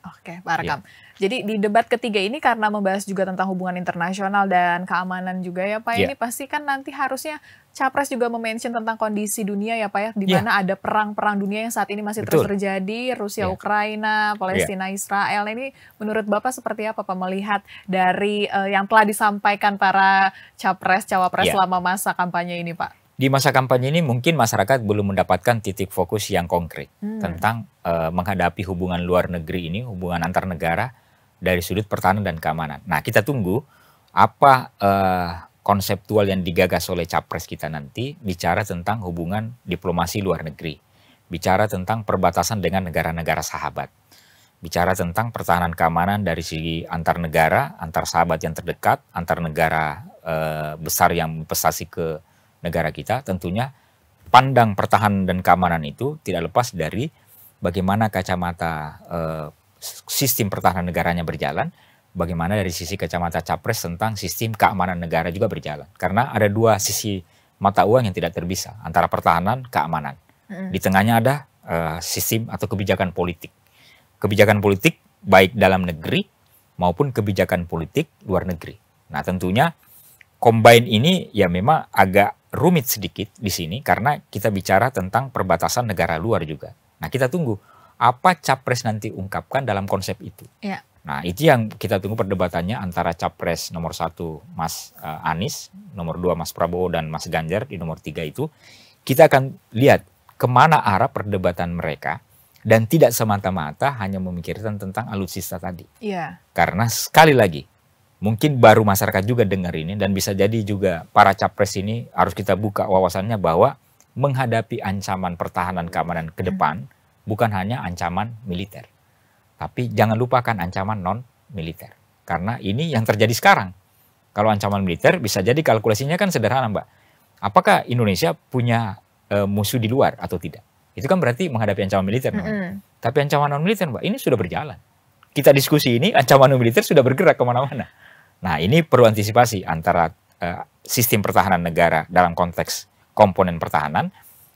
Oke, Pak Rekam. Jadi di debat ketiga ini karena membahas juga tentang hubungan internasional dan keamanan juga ya Pak, ini pasti kan nanti harusnya Capres juga memention tentang kondisi dunia ya Pak ya, di mana ada perang-perang dunia yang saat ini masih terus terjadi, Rusia, Ukraina, Palestina, Israel. Ini menurut Bapak seperti apa Pak melihat dari yang telah disampaikan para Capres, Cawapres selama masa kampanye ini Pak? Di masa kampanye ini mungkin masyarakat belum mendapatkan titik fokus yang konkret tentang menghadapi hubungan luar negeri ini, hubungan antar negara dari sudut pertahanan dan keamanan. Nah, kita tunggu apa konseptual yang digagas oleh Capres kita nanti bicara tentang hubungan diplomasi luar negeri, bicara tentang perbatasan dengan negara-negara sahabat, bicara tentang pertahanan keamanan dari segi antar negara, antar sahabat yang terdekat, antar negara besar yang investasi ke negara kita. Tentunya pandang pertahanan dan keamanan itu tidak lepas dari bagaimana kacamata sistem pertahanan negaranya berjalan, bagaimana dari sisi kacamata Capres tentang sistem keamanan negara juga berjalan. Karena ada dua sisi mata uang yang tidak terpisah antara pertahanan, keamanan. Di tengahnya ada sistem atau kebijakan politik. Kebijakan politik baik dalam negeri maupun kebijakan politik luar negeri. Nah, tentunya combine ini ya memang agak rumit sedikit di sini karena kita bicara tentang perbatasan negara luar juga. Nah, kita tunggu apa Capres nanti ungkapkan dalam konsep itu. Nah, itu yang kita tunggu perdebatannya antara Capres nomor 1 Mas Anies, nomor 2 Mas Prabowo dan Mas Ganjar di nomor 3 itu. Kita akan lihat kemana arah perdebatan mereka dan tidak semata-mata hanya memikirkan tentang alutsista tadi. Karena sekali lagi, mungkin baru masyarakat juga dengar ini dan bisa jadi juga para Capres ini harus kita buka wawasannya bahwa menghadapi ancaman pertahanan keamanan ke depan bukan hanya ancaman militer. Tapi jangan lupakan ancaman non-militer. Karena ini yang terjadi sekarang. Kalau ancaman militer bisa jadi kalkulasinya kan sederhana Mbak. Apakah Indonesia punya musuh di luar atau tidak? Itu kan berarti menghadapi ancaman militer. Tapi ancaman non-militer Mbak, ini sudah berjalan. Kita diskusi ini, ancaman non-militer sudah bergerak kemana-mana. Nah, ini perlu antisipasi antara sistem pertahanan negara dalam konteks komponen pertahanan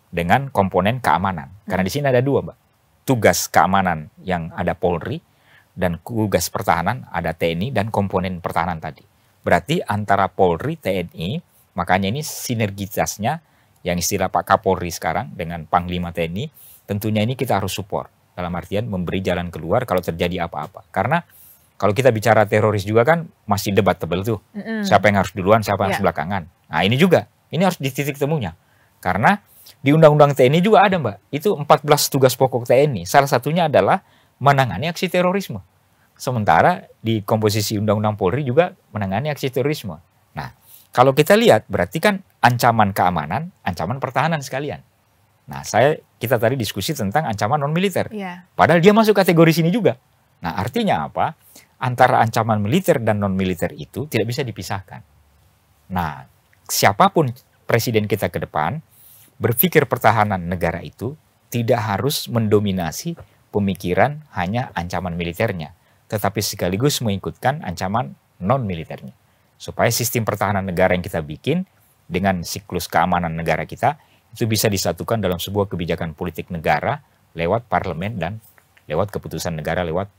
dengan komponen keamanan. Karena di sini ada dua, Mbak. Tugas keamanan yang ada Polri dan tugas pertahanan ada TNI dan komponen pertahanan tadi. Berarti antara Polri, TNI, makanya ini sinergitasnya yang istilah Pak Kapolri sekarang dengan Panglima TNI, tentunya ini kita harus support. Dalam artian memberi jalan keluar kalau terjadi apa-apa. Karena kalau kita bicara teroris juga kan masih debatable tuh. Siapa yang harus duluan, siapa yang harus belakangan. Nah, ini juga. Ini harus di titik temunya. Karena di Undang-Undang TNI juga ada, Mbak. Itu 14 tugas pokok TNI. Salah satunya adalah menangani aksi terorisme. Sementara di komposisi Undang-Undang Polri juga menangani aksi terorisme. Nah, kalau kita lihat berarti kan ancaman keamanan, ancaman pertahanan sekalian. Nah, kita tadi diskusi tentang ancaman non-militer. Padahal dia masuk kategori sini juga. Nah, artinya apa? Antara ancaman militer dan non-militer itu tidak bisa dipisahkan. Nah, siapapun presiden kita ke depan, berpikir pertahanan negara itu tidak harus mendominasi pemikiran hanya ancaman militernya, tetapi sekaligus mengikutkan ancaman non-militernya. Supaya sistem pertahanan negara yang kita bikin dengan siklus keamanan negara kita, itu bisa disatukan dalam sebuah kebijakan politik negara lewat parlemen dan lewat keputusan negara lewat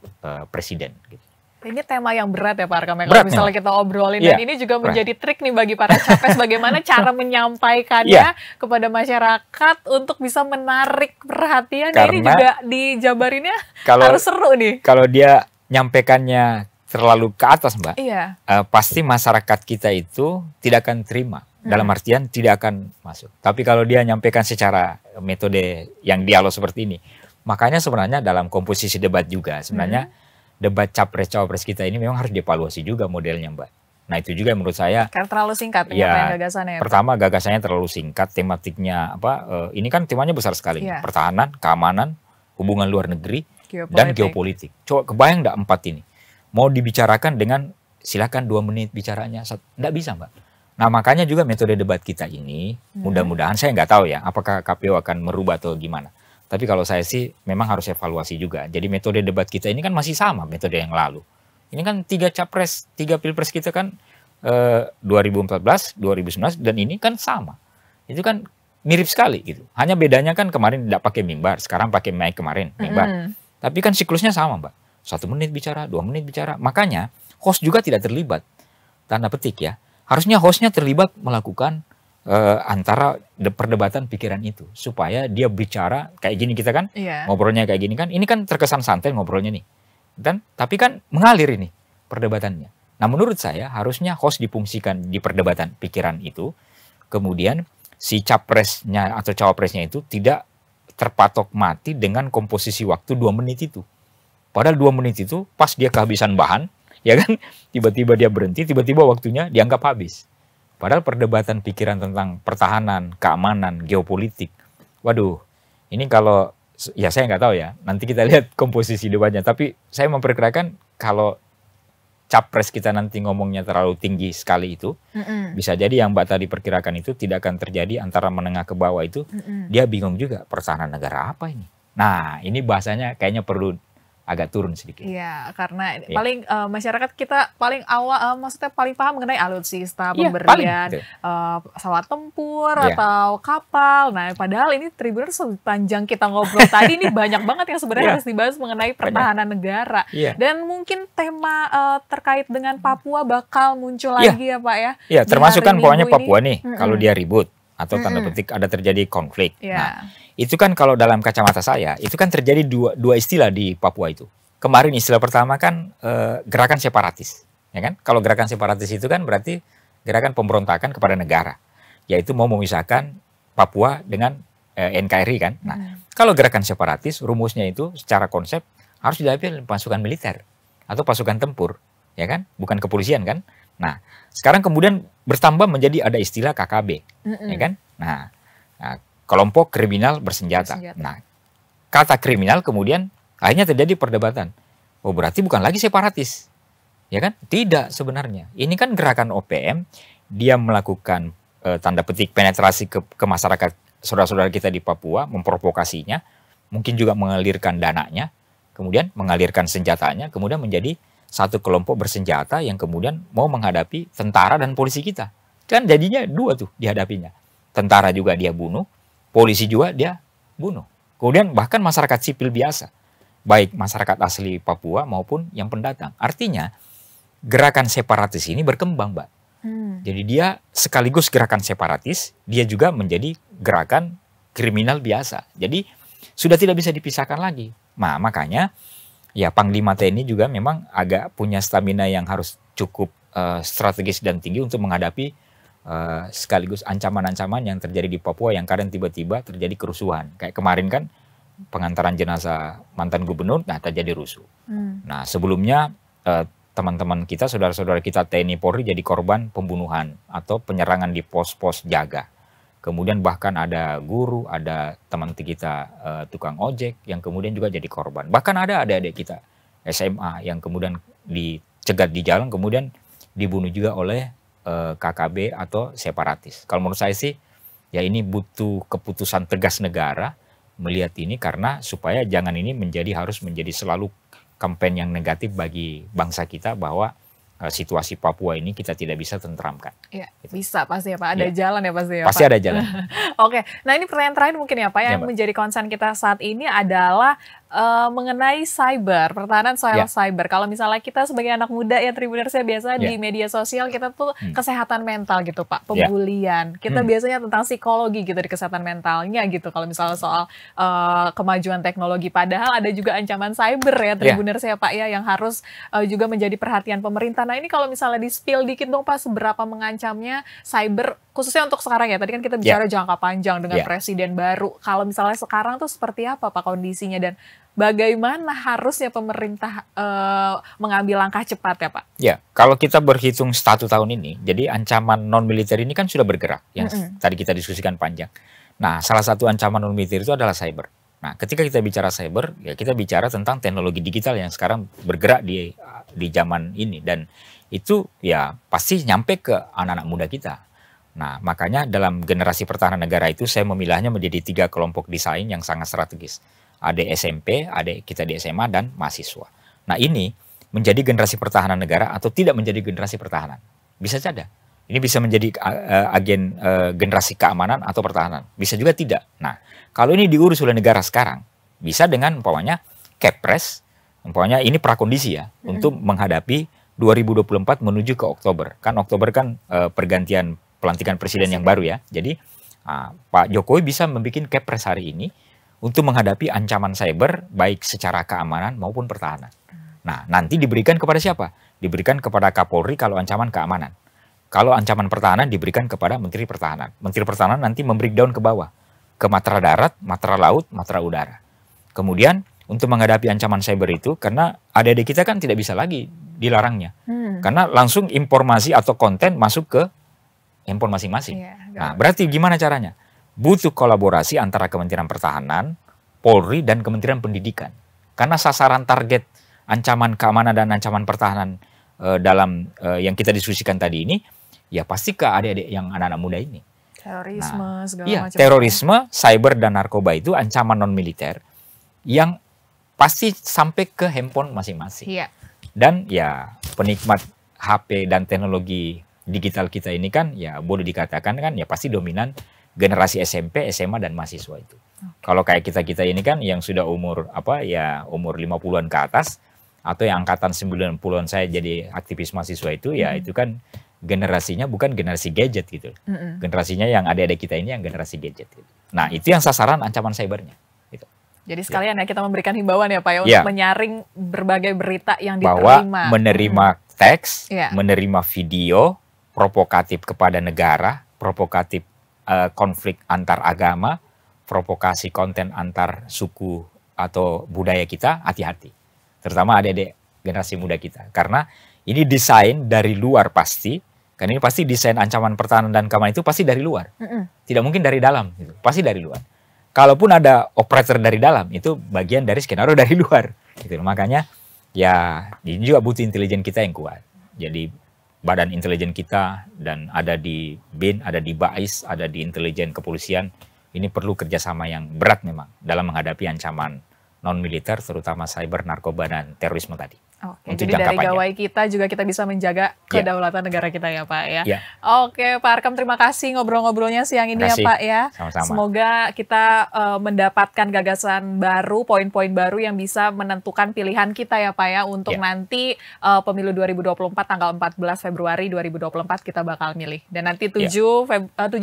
presiden. Gitu. Ini tema yang berat ya Pak Arkam, kalau misalnya kita obrolin. Dan ini juga menjadi trik nih bagi para capres bagaimana cara menyampaikannya kepada masyarakat untuk bisa menarik perhatian. Karena ini juga dijabarinnya harus seru nih. Kalau dia nyampaikannya terlalu ke atas, Mbak, Iya. pasti masyarakat kita itu tidak akan terima. Dalam artian tidak akan masuk. Tapi kalau dia nyampaikan secara metode yang dialog seperti ini, makanya sebenarnya dalam komposisi debat juga, sebenarnya debat capres-cawapres kita ini memang harus dievaluasi juga modelnya, Mbak. Nah itu juga menurut saya. Karena terlalu singkat Ya, gagasannya. pertama gagasannya terlalu singkat, tematiknya ini kan temanya besar sekali. Pertahanan, keamanan, hubungan luar negeri, dan geopolitik. Coba kebayang enggak 4 ini? Mau dibicarakan dengan silakan 2 menit bicaranya, enggak bisa, Mbak. Nah makanya juga metode debat kita ini, mudah-mudahan saya nggak tahu ya, apakah KPU akan merubah atau gimana. Tapi kalau saya sih memang harus evaluasi juga. Jadi metode debat kita ini kan masih sama metode yang lalu. Ini kan 3 capres, 3 pilpres kita kan 2014, 2019 dan ini kan sama. Itu kan mirip sekali gitu. Hanya bedanya kan kemarin tidak pakai mimbar, sekarang pakai mic kemarin mimbar. Tapi kan siklusnya sama, Mbak. 1 menit bicara, 2 menit bicara. Makanya host juga tidak terlibat. Tanda petik ya. Harusnya hostnya terlibat melakukan antara perdebatan pikiran itu. Supaya dia bicara kayak gini kita kan, ngobrolnya kayak gini kan. Ini kan terkesan santai ngobrolnya nih. Tapi kan mengalir ini perdebatannya. Nah menurut saya harusnya host difungsikan di perdebatan pikiran itu. Kemudian si capresnya atau cawapresnya itu tidak terpatok mati dengan komposisi waktu 2 menit itu. Padahal 2 menit itu pas dia kehabisan bahan, ya kan, tiba-tiba dia berhenti, tiba-tiba waktunya dianggap habis. Padahal perdebatan pikiran tentang pertahanan, keamanan, geopolitik, waduh, ini kalau, ya saya nggak tahu ya, nanti kita lihat komposisi debatnya. Tapi saya memperkirakan kalau capres kita nanti ngomongnya terlalu tinggi sekali itu, bisa jadi yang Mbak tadi perkirakan itu tidak akan terjadi antara menengah ke bawah itu, dia bingung juga pertahanan negara apa ini. Nah ini bahasanya kayaknya perlu agak turun sedikit. Iya, karena paling masyarakat kita paling awal, maksudnya paling paham mengenai alutsista, pemberian pesawat tempur atau kapal. Nah, padahal ini Tribuners sepanjang kita ngobrol tadi ini banyak banget yang sebenarnya harus dibahas mengenai pertahanan negara. Dan mungkin tema terkait dengan Papua bakal muncul lagi ya Pak ya. Iya, termasuk kan pokoknya Papua nih, kalau dia ribut atau tanda petik ada terjadi konflik. Nah, itu kan kalau dalam kacamata saya, itu kan terjadi dua istilah di Papua itu. Kemarin istilah pertama kan gerakan separatis. Ya kan? Kalau gerakan separatis itu kan berarti gerakan pemberontakan kepada negara. Yaitu mau memisahkan Papua dengan NKRI kan. Nah, kalau gerakan separatis, rumusnya itu secara konsep harus dihadapi oleh pasukan militer atau pasukan tempur. Ya kan? Bukan kepolisian kan? Nah, sekarang kemudian bertambah menjadi ada istilah KKB. Ya kan? Nah, kelompok kriminal bersenjata. Nah, kata kriminal kemudian akhirnya terjadi perdebatan. Oh, berarti bukan lagi separatis. Ya kan? Tidak sebenarnya. Ini kan gerakan OPM, dia melakukan tanda petik penetrasi ke masyarakat saudara-saudara kita di Papua, memprovokasinya, mungkin juga mengalirkan dananya, kemudian mengalirkan senjatanya, kemudian menjadi satu kelompok bersenjata yang kemudian mau menghadapi tentara dan polisi kita. Kan jadinya 2 tuh dihadapinya. Tentara juga dia bunuh, polisi juga dia bunuh. Kemudian bahkan masyarakat sipil biasa, baik masyarakat asli Papua maupun yang pendatang. Artinya gerakan separatis ini berkembang, Mbak. Jadi dia sekaligus gerakan separatis, dia juga menjadi gerakan kriminal biasa. Jadi sudah tidak bisa dipisahkan lagi. Nah makanya ya Panglima TNI juga memang agak punya stamina yang harus cukup strategis dan tinggi untuk menghadapi sekaligus ancaman-ancaman yang terjadi di Papua yang kadang tiba-tiba terjadi kerusuhan. Kayak kemarin kan pengantaran jenazah mantan gubernur, nah terjadi rusuh. Nah sebelumnya teman-teman kita, saudara-saudara kita TNI Polri jadi korban pembunuhan atau penyerangan di pos-pos jaga. Kemudian bahkan ada guru, ada teman kita tukang ojek yang kemudian juga jadi korban. Bahkan ada adik-adik kita SMA yang kemudian dicegat di jalan, kemudian dibunuh juga oleh KKB atau separatis. Kalau menurut saya sih, ya ini butuh keputusan tegas negara melihat ini karena supaya jangan ini harus menjadi selalu kampanye yang negatif bagi bangsa kita bahwa situasi Papua ini kita tidak bisa tentramkan. Iya, bisa pasti ya Pak. Ada jalan ya pasti ya Pak. Pasti ada jalan. Oke, nah ini pertanyaan terakhir mungkin ya Pak, yang menjadi concern kita saat ini adalah mengenai cyber, pertahanan soal cyber. Kalau misalnya kita sebagai anak muda ya Tribuners, saya biasa di media sosial kita tuh kesehatan mental gitu Pak, pembulian. Kita biasanya tentang psikologi gitu di kesehatan mentalnya gitu. Kalau misalnya soal kemajuan teknologi, padahal ada juga ancaman cyber ya Tribuners ya Pak ya, yang harus juga menjadi perhatian pemerintah. Nah ini kalau misalnya di spill dikit dong Pak, seberapa mengancamnya cyber khususnya untuk sekarang ya. Tadi kan kita bicara jangka panjang dengan presiden baru. Kalau misalnya sekarang tuh seperti apa Pak kondisinya, dan bagaimana harusnya pemerintah mengambil langkah cepat ya Pak? Ya, kalau kita berhitung 1 tahun ini, jadi ancaman non-militer ini kan sudah bergerak, yang tadi kita diskusikan panjang. Nah, salah satu ancaman non-militer itu adalah cyber. Nah, ketika kita bicara cyber, ya kita bicara tentang teknologi digital yang sekarang bergerak di zaman ini, dan itu ya pasti nyampe ke anak-anak muda kita. Nah, makanya dalam generasi pertahanan negara itu saya memilahnya menjadi 3 kelompok desain yang sangat strategis. Ada SMP, ada kita di SMA, dan mahasiswa. Nah ini menjadi generasi pertahanan negara atau tidak menjadi generasi pertahanan. Bisa saja. Ini bisa menjadi agen generasi keamanan atau pertahanan. Bisa juga tidak. Nah kalau ini diurus oleh negara sekarang, bisa dengan umpamanya Kepres, umpamanya ini prakondisi ya, untuk menghadapi 2024 menuju ke Oktober. Kan Oktober kan pergantian pelantikan presiden yang baru ya. Jadi Pak Jokowi bisa membuat Kepres hari ini untuk menghadapi ancaman cyber baik secara keamanan maupun pertahanan. Nah, nanti diberikan kepada siapa? Diberikan kepada Kapolri kalau ancaman keamanan. Kalau ancaman pertahanan diberikan kepada Menteri Pertahanan. Menteri Pertahanan nanti membreakdown ke bawah, ke matra darat, matra laut, matra udara. Kemudian untuk menghadapi ancaman cyber itu, karena adik-adik kita kan tidak bisa lagi dilarangnya. Karena langsung informasi atau konten masuk ke handphone masing-masing. Nah, berarti gimana caranya? Butuh kolaborasi antara Kementerian Pertahanan, Polri, dan Kementerian Pendidikan. Karena sasaran target ancaman keamanan dan ancaman pertahanan dalam yang kita diskusikan tadi ini, ya pasti ke adik-adik yang anak-anak muda ini. Terorisme, segala macam. Terorisme, cyber, dan narkoba itu ancaman non-militer yang pasti sampai ke handphone masing-masing. Dan ya penikmat HP dan teknologi digital kita ini kan ya boleh dikatakan kan ya pasti dominan generasi SMP, SMA, dan mahasiswa itu. Kalau kayak kita-kita ini kan yang sudah umur umur 50-an ke atas, atau yang angkatan 90-an saya jadi aktivis mahasiswa itu, ya itu kan generasinya bukan generasi gadget gitu. Generasinya yang adik-adik kita ini yang generasi gadget gitu. Nah, itu yang sasaran ancaman cybernya. Gitu. Jadi sekalian ya kita memberikan himbauan ya Pak ya, untuk menyaring berbagai berita yang diterima. Bahwa menerima teks, menerima video provokatif kepada negara, provokatif konflik antar agama, provokasi konten antar suku atau budaya kita, hati-hati. Terutama adik-adik generasi muda kita. Karena ini desain dari luar pasti, kan ini pasti desain ancaman pertahanan dan keamanan itu pasti dari luar. Tidak mungkin dari dalam, gitu. Pasti dari luar. Kalaupun ada operator dari dalam, itu bagian dari skenario dari luar. Gitu. Makanya ya ini juga butuh intelijen kita yang kuat. Jadi badan intelijen kita dan ada di BIN, ada di BAIS, ada di intelijen kepolisian, ini perlu kerjasama yang berat memang dalam menghadapi ancaman non-militer, terutama cyber, narkoba, dan terorisme tadi. Oke, jadi dari gawai kita juga kita bisa menjaga kedaulatan negara kita ya Pak ya. Oke Pak Arkam, terima kasih ngobrol-ngobrolnya siang ini ya Pak ya. Sama-sama. Semoga kita mendapatkan gagasan baru, poin-poin baru yang bisa menentukan pilihan kita ya Pak ya, untuk nanti pemilu 2024 tanggal 14 Februari 2024 kita bakal milih. Dan nanti 7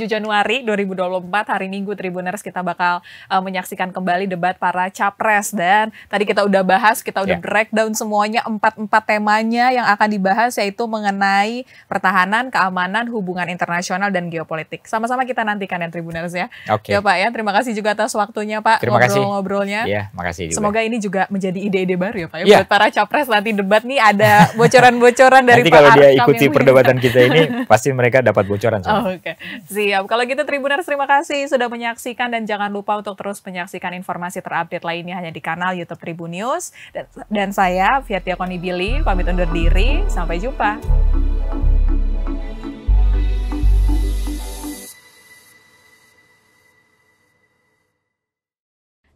Januari 2024 hari Minggu Tribuners kita bakal menyaksikan kembali debat para capres. Dan tadi kita udah bahas, kita udah breakdown semuanya, 4 temanya yang akan dibahas, yaitu mengenai pertahanan, keamanan, hubungan internasional, dan geopolitik. Sama-sama kita nantikan ya Tribuners ya. Ya Pak ya, terima kasih juga atas waktunya Pak, ngobrol-ngobrolnya. Makasih juga. Semoga ini juga menjadi ide-ide baru ya Pak ya, buat para capres nanti debat nih, ada bocoran-bocoran dari Pak Arkam. Nanti kalau dia ikuti perdebatan kita ini, pasti mereka dapat bocoran. Oke, siap. Kalau gitu Tribuners, terima kasih sudah menyaksikan, dan jangan lupa untuk terus menyaksikan informasi terupdate lainnya hanya di kanal YouTube Tribun News. Dan saya, Fiatia Konibili, pamit undur diri. Sampai jumpa.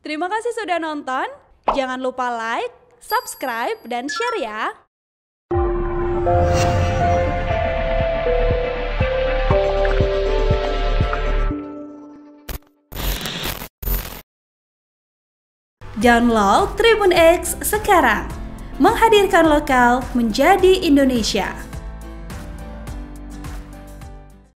Terima kasih sudah nonton. Jangan lupa like, subscribe, dan share ya. Download Tribun X sekarang. Menghadirkan lokal menjadi Indonesia.